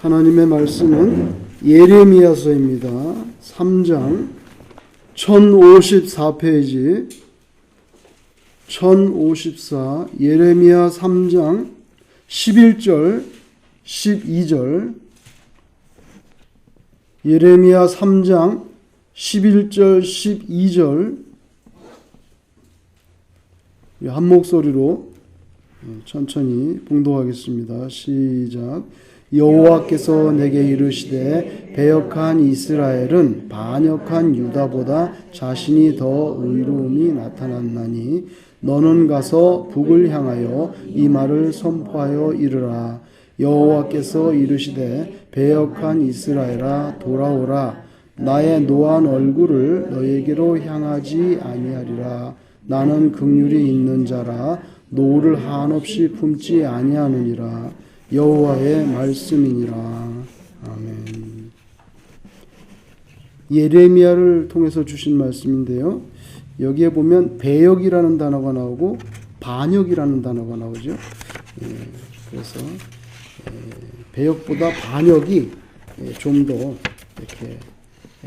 하나님의 말씀은 예레미야서입니다. 3장 1054페이지 1054 예레미야 3장 11절 12절 예레미야 3장 11절 12절 한 목소리로 천천히 봉독하겠습니다. 시작. 여호와께서 내게 이르시되 배역한 이스라엘은 반역한 유다보다 자신이 더 의로움이 나타났나니 너는 가서 북을 향하여 이 말을 선포하여 이르라. 여호와께서 이르시되 배역한 이스라엘아 돌아오라. 나의 노한 얼굴을 너에게로 향하지 아니하리라. 나는 긍휼이 있는 자라 노를 한없이 품지 아니하느니라. 여호와의 말씀이니라. 아멘. 예레미야를 통해서 주신 말씀인데요. 여기에 보면 배역이라는 단어가 나오고 반역이라는 단어가 나오죠. 그래서 배역보다 반역이 좀 더 이렇게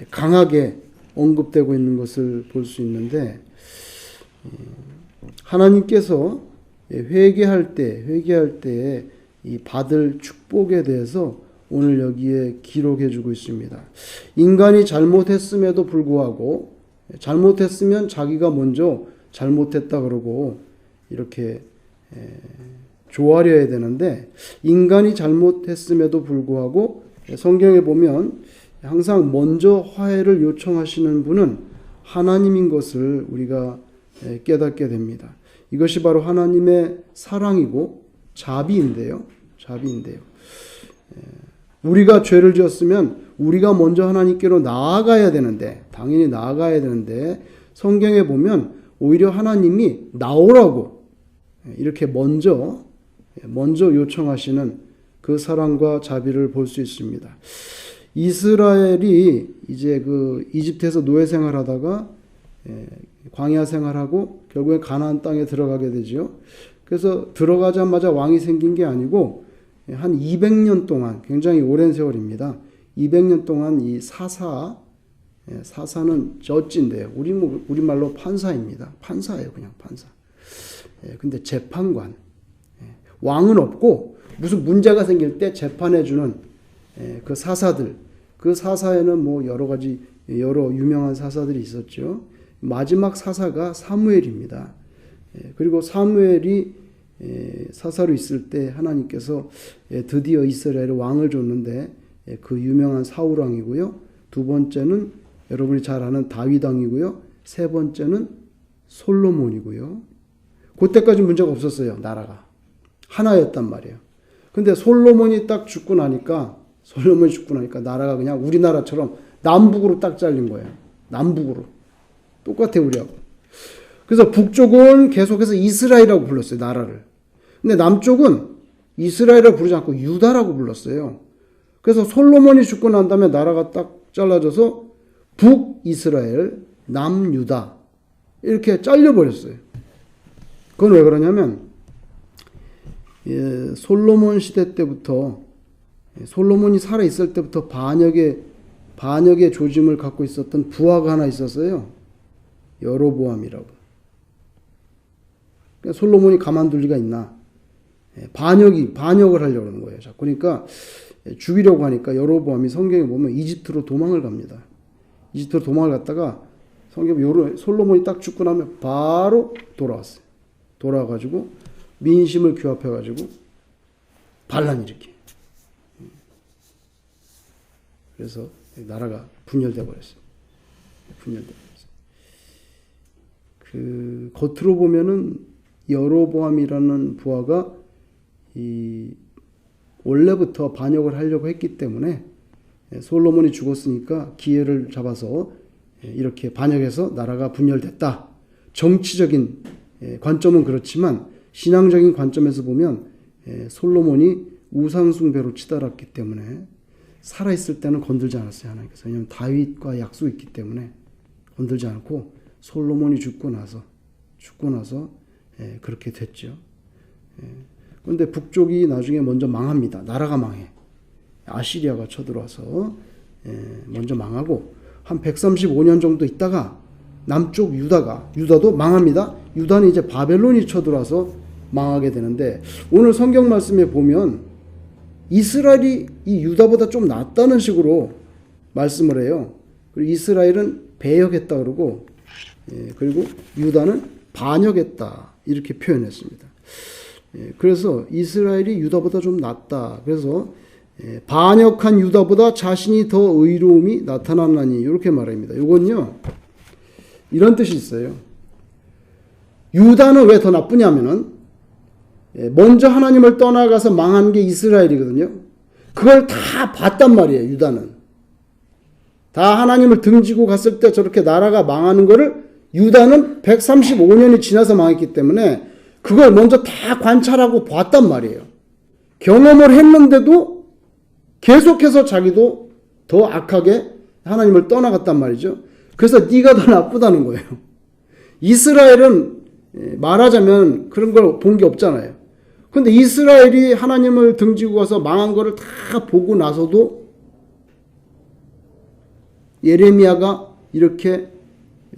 강하게 언급되고 있는 것을 볼 수 있는데, 하나님께서 회개할 때 이 받을 축복에 대해서 오늘 여기에 기록해 주고 있습니다. 인간이 잘못했음에도 불구하고, 잘못했으면 자기가 먼저 잘못했다 그러고 이렇게 조아려야 되는데, 인간이 잘못했음에도 불구하고 성경에 보면 항상 먼저 화해를 요청하시는 분은 하나님인 것을 우리가 깨닫게 됩니다. 이것이 바로 하나님의 사랑이고 자비인데요. 우리가 죄를 지었으면 우리가 먼저 하나님께로 나아가야 되는데, 당연히 나아가야 되는데, 성경에 보면 오히려 하나님이 나오라고 이렇게 먼저 요청하시는 그 사랑과 자비를 볼 수 있습니다. 이스라엘이 이제 그 이집트에서 노예 생활하다가 광야 생활하고 결국에 가나안 땅에 들어가게 되죠. 그래서 들어가자마자 왕이 생긴 게 아니고 한 200년 동안, 굉장히 오랜 세월입니다. 200년 동안 이 사사는 저지인데요. 우리말로 판사입니다. 판사예요, 그냥 판사. 근데 재판관. 왕은 없고 무슨 문제가 생길 때 재판해주는 그 사사들. 그 사사에는 뭐 여러 유명한 사사들이 있었죠. 마지막 사사가 사무엘입니다. 그리고 사무엘이 사사로 있을 때 하나님께서 드디어 이스라엘에 왕을 줬는데, 그 유명한 사울 왕이고요. 두 번째는 여러분이 잘 아는 다윗 왕이고요. 세 번째는 솔로몬이고요. 그때까지 문제가 없었어요. 나라가 하나였단 말이에요. 근데 솔로몬이 죽고 나니까 나라가 그냥 우리나라처럼 남북으로 딱 잘린 거예요. 남북으로. 똑같아 우리하고. 그래서 북쪽은 계속해서 이스라엘이라고 불렀어요. 나라를. 근데 남쪽은 이스라엘이라고 부르지 않고 유다라고 불렀어요. 그래서 솔로몬이 죽고 난 다음에 나라가 딱 잘라져서 북이스라엘, 남유다 이렇게 잘려버렸어요. 그건 왜 그러냐면 솔로몬 시대 때부터, 솔로몬이 살아있을 때부터 반역의 조짐을 갖고 있었던 부하가 하나 있었어요. 여로보암이라고. 그러니까 솔로몬이 가만둘 리가 있나. 반역을 하려고 하는 거예요. 그러니까 죽이려고 하니까 여로보암이 성경에 보면 이집트로 도망을 갑니다. 이집트로 도망을 갔다가 성경에 솔로몬이 딱 죽고 나면 바로 돌아왔어요. 돌아와가지고 민심을 규합해가지고 반란 일으키. 그래서 나라가 분열돼 버렸어요. 겉으로 보면은 여로보암이라는 부하가 원래부터 반역을 하려고 했기 때문에 솔로몬이 죽었으니까 기회를 잡아서 이렇게 반역해서 나라가 분열됐다. 정치적인 관점은 그렇지만 신앙적인 관점에서 보면 솔로몬이 우상숭배로 치달았기 때문에 살아있을 때는 건들지 않았어요. 하나님께서. 왜냐하면 다윗과 약속이 있기 때문에 건들지 않고 솔로몬이 죽고 나서 그렇게 됐죠. 그런데 북쪽이 나중에 먼저 망합니다. 나라가 망해. 아시리아가 쳐들어와서 먼저 망하고 한 135년 정도 있다가 남쪽 유다도 망합니다. 유다는 이제 바벨론이 쳐들어와서 망하게 되는데 오늘 성경 말씀에 보면 이스라엘이 이 유다보다 좀 낫다는 식으로 말씀을 해요. 그리고 이스라엘은 배역했다 그러고 그리고 유다는 반역했다 이렇게 표현했습니다. 그래서 이스라엘이 유다보다 좀 낫다. 그래서 반역한 유다보다 자신이 더 의로움이 나타났나니 이렇게 말합니다. 이건요 이런 뜻이 있어요. 유다는 왜 더 나쁘냐면은 먼저 하나님을 떠나가서 망한 게 이스라엘이거든요. 그걸 다 봤단 말이에요. 유다는 다 하나님을 등지고 갔을 때 저렇게 나라가 망하는 거를 유다는 135년이 지나서 망했기 때문에 그걸 먼저 다 관찰하고 봤단 말이에요. 경험을 했는데도 계속해서 자기도 더 악하게 하나님을 떠나갔단 말이죠. 그래서 네가 더 나쁘다는 거예요. 이스라엘은 말하자면 그런 걸 본 게 없잖아요. 근데 이스라엘이 하나님을 등지고 가서 망한 거를 다 보고 나서도 예레미야가 이렇게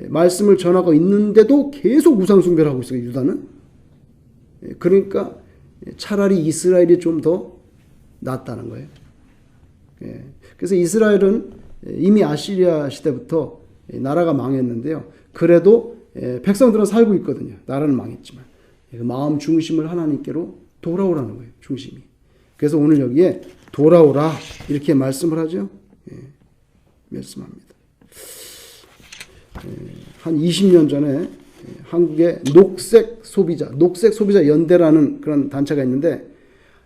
말씀을 전하고 있는데도 계속 우상숭배를 하고 있어요. 유다는. 그러니까 차라리 이스라엘이 좀 더 낫다는 거예요. 그래서 이스라엘은 이미 아시리아 시대부터 나라가 망했는데요. 그래도 백성들은 살고 있거든요. 나라는 망했지만 마음 중심을 하나님께로 돌아오라는 거예요. 중심이. 그래서 오늘 여기에 돌아오라 이렇게 말씀을 하죠. 말씀합니다. 한 20년 전에 한국의 녹색 소비자 연대라는 그런 단체가 있는데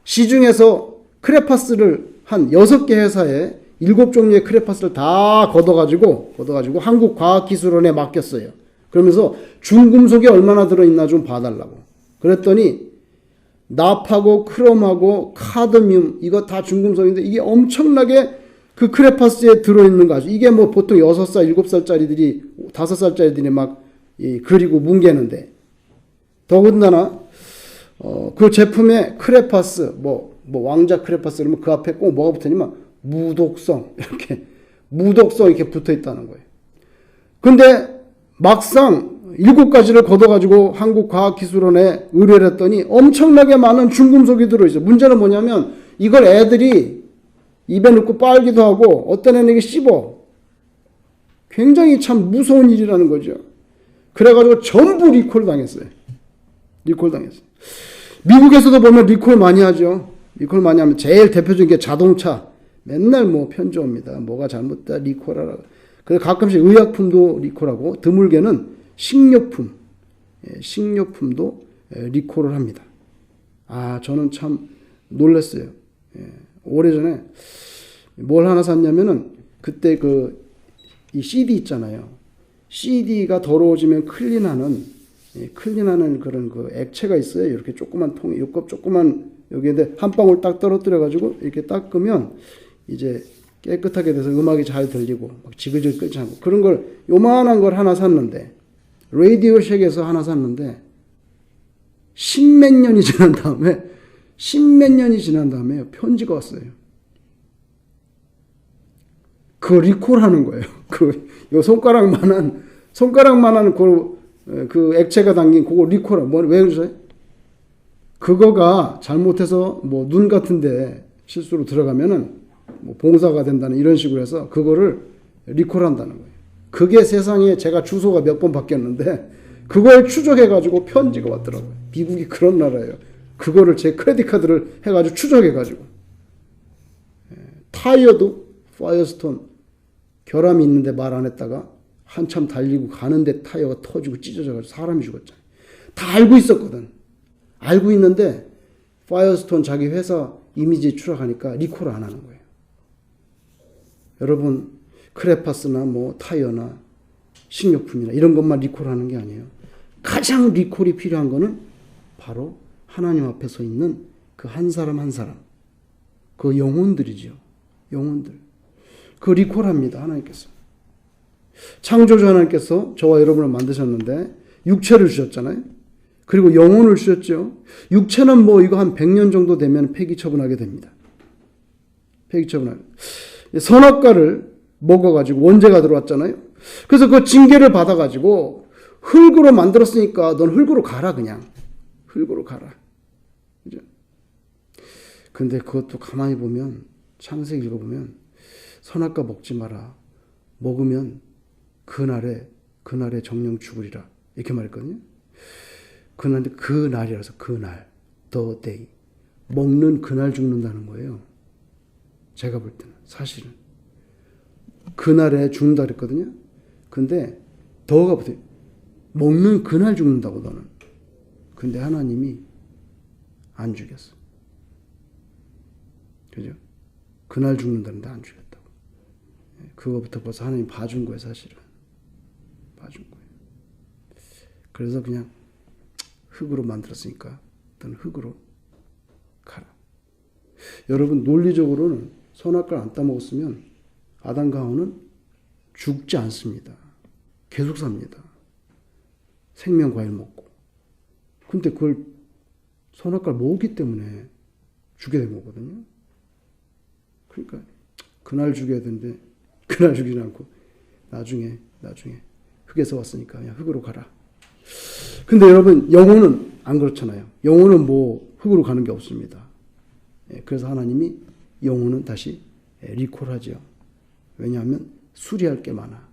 시중에서 크레파스를 한 6개 회사에 7종류의 크레파스를 다 걷어가지고 한국과학기술원에 맡겼어요. 그러면서 중금속이 얼마나 들어있나 좀 봐달라고. 그랬더니 납하고 크롬하고 카드뮴 이거 다 중금속인데 이게 엄청나게 그 크레파스에 들어있는 거죠. 이게 뭐 보통 6살, 7살짜리들이 5살짜리들이 막 그리고 뭉개는데 더군다나 그 제품에 크레파스 뭐 왕자 크레파스 그러면 그 앞에 꼭 뭐가 붙어있냐면 무독성 이렇게 붙어 있다는 거예요. 근데 막상 7가지를 걷어가지고 한국과학기술원에 의뢰를 했더니 엄청나게 많은 중금속이 들어있어요. 문제는 뭐냐면 이걸 애들이 입에 넣고 빨기도 하고 어떤 애는 이게 씹어. 굉장히 참 무서운 일이라는 거죠. 그래가지고 전부 리콜 당했어요. 미국에서도 보면 리콜 많이 하죠. 리콜 많이 하면 제일 대표적인 게 자동차. 맨날 뭐 편지옵니다. 뭐가 잘못됐다 리콜하라. 그래서 가끔씩 의약품도 리콜하고 드물게는 식료품도 리콜을 합니다. 저는 참 놀랐어요. 오래전에 뭘 하나 샀냐면은 그때 이 CD 있잖아요. CD가 더러워지면 클린하는 그런 그 액체가 있어요. 이렇게 조그만 통에, 조그만 여기에 한 방울 딱 떨어뜨려가지고 이렇게 닦으면 이제 깨끗하게 돼서 음악이 잘 들리고 막 지글지글 끓지 않고 그런 걸 요만한 걸 하나 샀는데 라디오쉑에서 하나 샀는데 십몇 년이 지난 다음에 편지가 왔어요. 그 리콜하는 거예요. 요 손가락만한 그 액체가 담긴 그거 리콜하. 왜 그러세요? 그거가 잘못해서 뭐 눈 같은데 실수로 들어가면은 뭐 봉사가 된다는 이런 식으로 해서 그거를 리콜한다는 거예요. 그게 세상에 제가 주소가 몇 번 바뀌었는데 그걸 추적해가지고 편지가 왔더라고요. 미국이 그런 나라예요. 그거를 제 크레딧 카드를 해가지고 추적해가지고 타이어도 파이어스톤 결함이 있는데 말 안 했다가 한참 달리고 가는데 타이어가 터지고 찢어져가지고 사람이 죽었잖아요. 다 알고 있었거든. 알고 있는데 파이어스톤 자기 회사 이미지 추락하니까 리콜을 안 하는 거예요. 여러분 크레파스나 뭐 타이어나 식료품이나 이런 것만 리콜하는 게 아니에요. 가장 리콜이 필요한 거는 바로 하나님 앞에 서 있는 그 한 사람 한 사람, 그 영혼들이죠. 영혼들. 그 리콜합니다. 하나님께서. 창조주 하나님께서 저와 여러분을 만드셨는데 육체를 주셨잖아요. 그리고 영혼을 주셨죠. 육체는 뭐 이거 한 100년 정도 되면 폐기 처분하게 됩니다. 폐기처분할. 선악과를 먹어가지고 원죄가 들어왔잖아요. 그래서 그 징계를 받아가지고 흙으로 만들었으니까 넌 흙으로 가라 그냥. 흙으로 가라. 그죠? 근데 그것도 가만히 보면 창세기 읽어보면 선악과 먹지 마라. 먹으면 그날에 정령 죽으리라. 이렇게 말했거든요. 그 날이라서 그날. The day. 먹는 그날 죽는다는 거예요. 제가 볼 때는 사실은. 그날에 죽는다 그랬거든요. 근데 더가 보세요. 먹는 그날 죽는다고 너는. 근데 하나님이 안 죽였어. 그죠? 그날 죽는다는데 안 죽였다고. 그거부터 벌써 하나님 봐준 거예요, 사실은. 봐준 거예요. 그래서 그냥 흙으로 만들었으니까 너는 흙으로 가라. 여러분, 논리적으로는 선악과를 안 따먹었으면 아담과 하와는 죽지 않습니다. 계속 삽니다. 생명과일 먹고. 근데 그걸 선악과를 먹었기 때문에 죽게 된 거거든요. 그러니까 그날 죽여야 되는데 그날 죽이지 않고 나중에 흙에서 왔으니까 그냥 흙으로 가라. 근데 여러분, 영혼은 안 그렇잖아요. 영혼은 뭐 흙으로 가는 게 없습니다. 그래서 하나님이 영혼은 다시 리콜하죠. 왜냐하면 수리할 게 많아.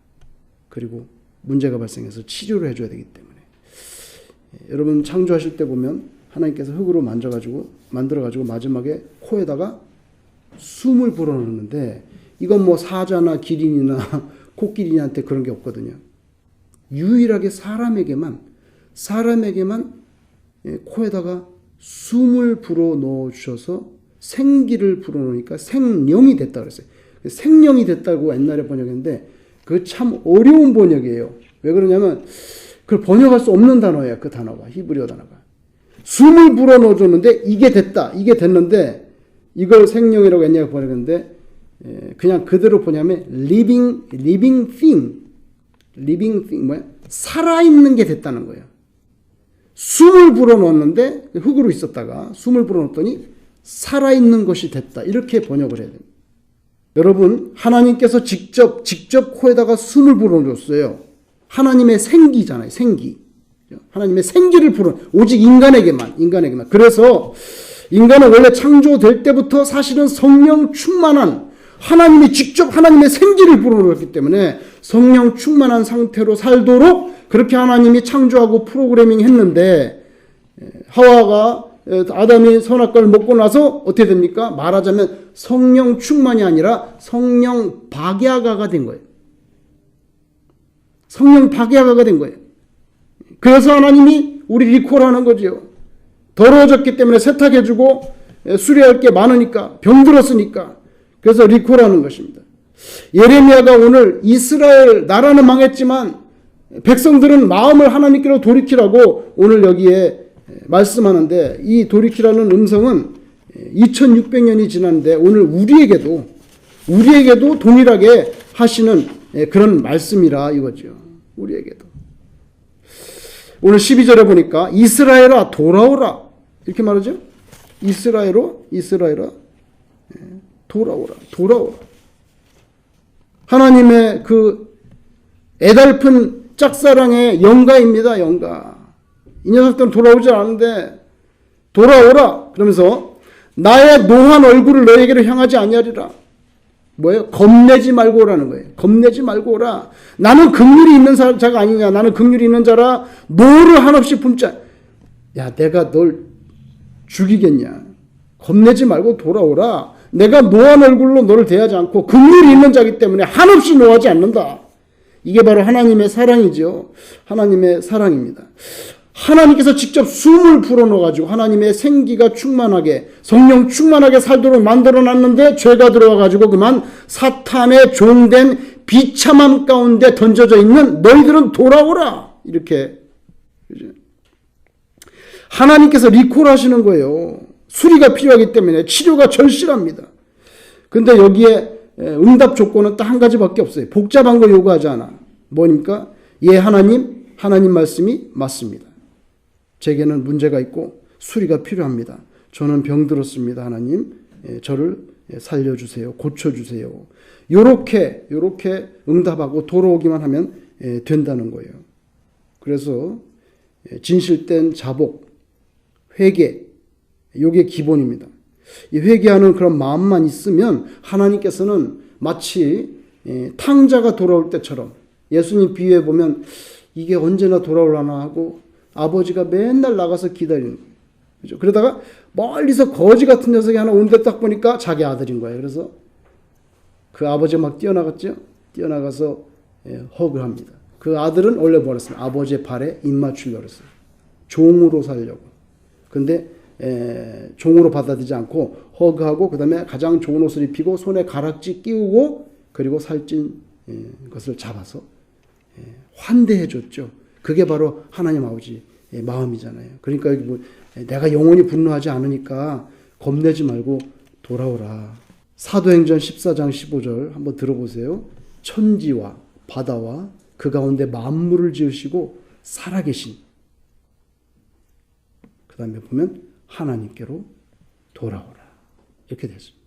그리고 문제가 발생해서 치료를 해줘야 되기 때문에. 여러분, 창조하실 때 보면 하나님께서 흙으로 만들어가지고 마지막에 코에다가 숨을 불어넣는데, 이건 뭐 사자나 기린이나 코끼리한테 그런 게 없거든요. 유일하게 사람에게만 코에다가 숨을 불어넣어 주셔서 생기를 불어넣으니까 생령이 됐다 그랬어요. 생령이 됐다고 옛날에 번역했는데 그거 참 어려운 번역이에요. 왜 그러냐면 그걸 번역할 수 없는 단어예요. 그 단어가, 히브리어 단어가. 숨을 불어넣어 줬는데 이게 됐는데 이걸 생령이라고 옛날에 번역했는데 그냥 그대로 보냐면 living thing 뭐야? 살아있는 게 됐다는 거예요. 숨을 불어넣었는데 흙으로 있었다가 숨을 불어넣었더니 살아있는 것이 됐다. 이렇게 번역을 해야 됩니다. 여러분, 하나님께서 직접 코에다가 숨을 불어넣었어요. 하나님의 생기잖아요. 생기. 하나님의 생기를 오직 인간에게만. 그래서 인간은 원래 창조될 때부터 사실은 성령 충만한, 하나님이 직접 하나님의 생기를 불어넣었기 때문에 성령 충만한 상태로 살도록 그렇게 하나님이 창조하고 프로그래밍 했는데, 아담이 선악과를 먹고 나서 어떻게 됩니까? 말하자면 성령 충만이 아니라 성령 박야가가 된 거예요. 성령 박야가가 된 거예요. 그래서 하나님이 우리 리콜하는 거죠. 더러워졌기 때문에 세탁해주고 수리할 게 많으니까, 병들었으니까. 그래서 리콜하는 것입니다. 예레미야가 오늘 이스라엘 나라는 망했지만 백성들은 마음을 하나님께로 돌이키라고 오늘 여기에 말씀하는데, 이 돌이키라는 음성은 2600년이 지났는데 오늘 우리에게도 동일하게 하시는 그런 말씀이라 이거죠. 우리에게도. 오늘 12절에 보니까 이스라엘아 돌아오라 이렇게 말하죠. 이스라엘아 돌아오라. 하나님의 그 애달픈 짝사랑의 영가입니다. 영가. 이 녀석들은 돌아오지 않는데 돌아오라 그러면서 나의 노한 얼굴을 너에게로 향하지 아니하리라. 뭐예요? 겁내지 말고 오라는 거예요. 겁내지 말고 오라. 나는 긍휼이 있는 자가 아니냐. 나는 긍휼이 있는 자라 노를 한없이 품자. 야, 내가 널 죽이겠냐. 겁내지 말고 돌아오라. 내가 노한 얼굴로 너를 대하지 않고 긍휼이 있는 자이기 때문에 한없이 노하지 않는다. 이게 바로 하나님의 사랑이죠. 하나님의 사랑입니다. 하나님께서 직접 숨을 불어넣어가지고 하나님의 생기가 충만하게, 성령 충만하게 살도록 만들어놨는데 죄가 들어와가지고 그만 사탄의 종된 비참함 가운데 던져져 있는 너희들은 돌아오라. 이렇게. 하나님께서 리콜하시는 거예요. 수리가 필요하기 때문에 치료가 절실합니다. 근데 여기에 응답 조건은 딱 한 가지밖에 없어요. 복잡한 거 요구하지 않아. 뭐입니까? 예, 하나님 말씀이 맞습니다. 제게는 문제가 있고 수리가 필요합니다. 저는 병들었습니다. 하나님, 저를 살려주세요. 고쳐주세요. 요렇게 응답하고 돌아오기만 하면 된다는 거예요. 그래서 진실된 자복, 회개, 요게 기본입니다. 이 회개하는 그런 마음만 있으면 하나님께서는 마치 탕자가 돌아올 때처럼, 예수님 비유해 보면 이게 언제나 돌아오려나 하고 아버지가 맨날 나가서 기다리는 거예요. 그죠? 그러다가 멀리서 거지 같은 녀석이 하나 오는데 딱 보니까 자기 아들인 거예요. 그래서 그 아버지가 막 뛰어나갔죠. 뛰어나가서 허그를 합니다. 그 아들은 원래 뭐랬어요? 아버지의 발에 입 맞추려고 했어요. 종으로 살려고. 근데 종으로 받아들이지 않고 허그하고, 그 다음에 가장 좋은 옷을 입히고 손에 가락지 끼우고, 그리고 살찐 것을 잡아서 환대해 줬죠. 그게 바로 하나님 아버지 마음이잖아요. 그러니까 내가 영원히 분노하지 않으니까 겁내지 말고 돌아오라. 사도행전 14장 15절 한번 들어보세요. 천지와 바다와 그 가운데 만물을 지으시고 살아계신, 그 다음에 보면 하나님께로 돌아오라. 이렇게 됐습니다.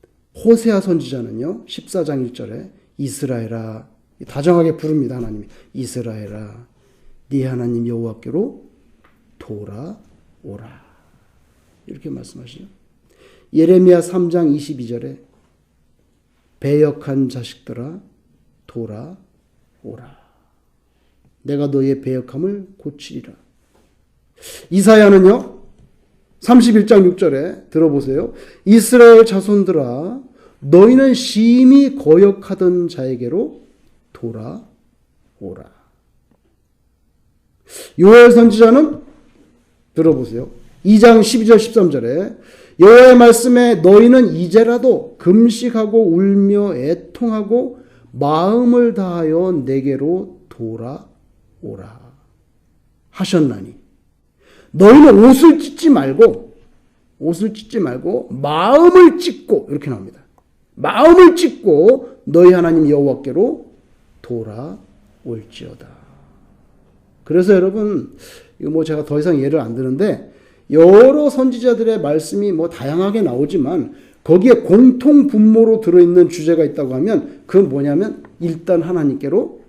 호세아 선지자는요, 14장 1절에 이스라엘아, 다정하게 부릅니다. 하나님이 이스라엘아, 네 하나님 여호와께로 돌아오라. 이렇게 말씀하시죠. 예레미야 3장 22절에 배역한 자식들아 돌아오라. 내가 너의 배역함을 고치리라. 이사야는요, 31장 6절에 들어보세요. 이스라엘 자손들아, 너희는 심히 거역하던 자에게로 돌아오라. 요엘 선지자는 들어보세요. 2장 12절 13절에 여호와의 말씀에 너희는 이제라도 금식하고 울며 애통하고 마음을 다하여 내게로 돌아오라 하셨나니, 너희는 옷을 찢지 말고 마음을 찢고, 이렇게 나옵니다. 마음을 찢고 너희 하나님 여호와께로 돌아올지어다. 그래서 여러분, 이거 제가 더 이상 예를 안 드는데, 여러 선지자들의 말씀이 다양하게 나오지만 거기에 공통 분모로 들어있는 주제가 있다고 하면 그건 뭐냐면 일단 하나님께로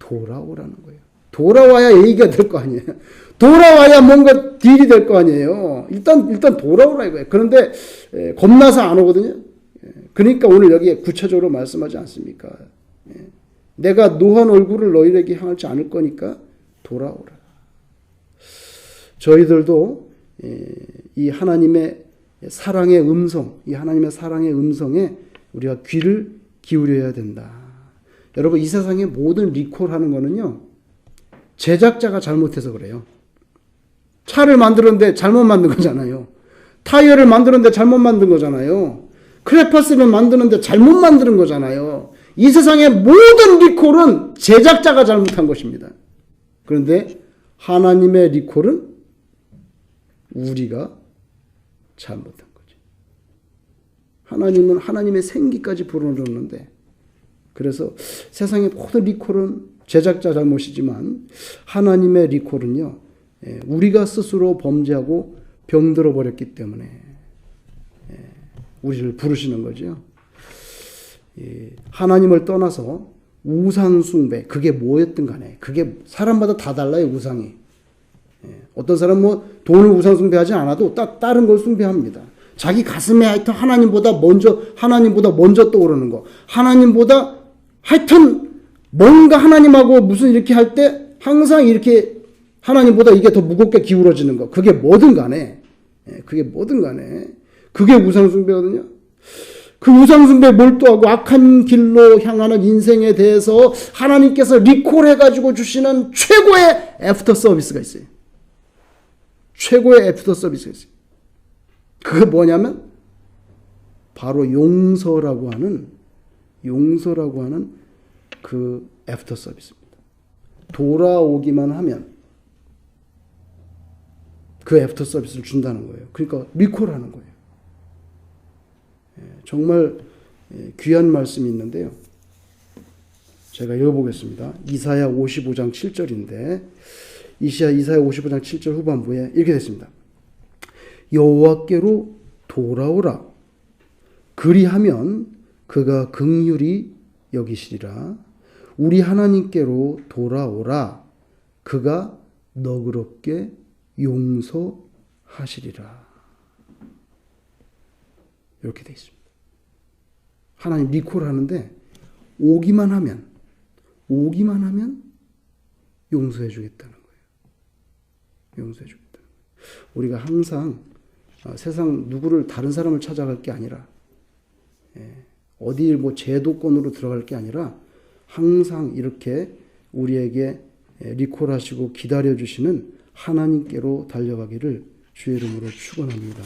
돌아오라는 거예요. 돌아와야 얘기가 될 거 아니에요. 돌아와야 뭔가 딜이 될 거 아니에요. 일단 돌아오라 이거예요. 그런데 겁나서 안 오거든요. 그러니까 오늘 여기에 구체적으로 말씀하지 않습니까? 내가 노한 얼굴을 너희에게 향하지 않을 거니까 돌아오라. 저희들도 이 하나님의 사랑의 음성에 우리가 귀를 기울여야 된다. 여러분, 이 세상의 모든 리콜하는 거는요, 제작자가 잘못해서 그래요. 차를 만드는데 잘못 만든 거잖아요. 타이어를 만드는데 잘못 만든 거잖아요. 크레파스를 만드는데 잘못 만드는 거잖아요. 이 세상의 모든 리콜은 제작자가 잘못한 것입니다. 그런데 하나님의 리콜은 우리가 잘못한 거죠. 하나님은 하나님의 생기까지 불어넣었는데, 그래서 세상의 모든 리콜은 제작자 잘못이지만 하나님의 리콜은요, 우리가 스스로 범죄하고 병들어 버렸기 때문에 우리를 부르시는 거죠. 하나님을 떠나서 우상 숭배, 그게 뭐였든 간에, 그게 사람마다 다 달라요, 우상이. 어떤 사람은 돈을 우상 숭배하지 않아도 다른 걸 숭배합니다. 자기 가슴에 하여튼 하나님보다 먼저 떠오르는 거, 하나님보다 하여튼 뭔가 하나님하고 무슨 이렇게 할 때 항상 이렇게 하나님보다 이게 더 무겁게 기울어지는 거, 그게 뭐든 간에 그게 우상 숭배거든요. 그 우상 숭배에 몰두하고 악한 길로 향하는 인생에 대해서 하나님께서 리콜해가지고 주시는 최고의 애프터 서비스가 있어요. 최고의 애프터 서비스가 있어요. 그게 뭐냐면 바로 용서라고 하는 그 애프터 서비스입니다. 돌아오기만 하면 그 애프터 서비스를 준다는 거예요. 그러니까 리콜하는 거예요. 정말 귀한 말씀이 있는데요. 제가 읽어보겠습니다. 이사야 55장 7절인데 이사야 55장 7절 후반부에 이렇게 됐습니다. 여호와께로 돌아오라. 그리하면 그가 긍휼히 여기시리라. 우리 하나님께로 돌아오라. 그가 너그럽게 용서하시리라. 이렇게 돼 있습니다. 하나님 리콜하는데 오기만 하면 용서해 주겠다는 거예요. 용서해 주겠다는 거예요. 우리가 항상 세상 누구를 다른 사람을 찾아갈 게 아니라 어디 뭐 제도권으로 들어갈 게 아니라 항상 이렇게 우리에게 리콜하시고 기다려 주시는 하나님께로 달려가기를 주의 이름으로 축원합니다.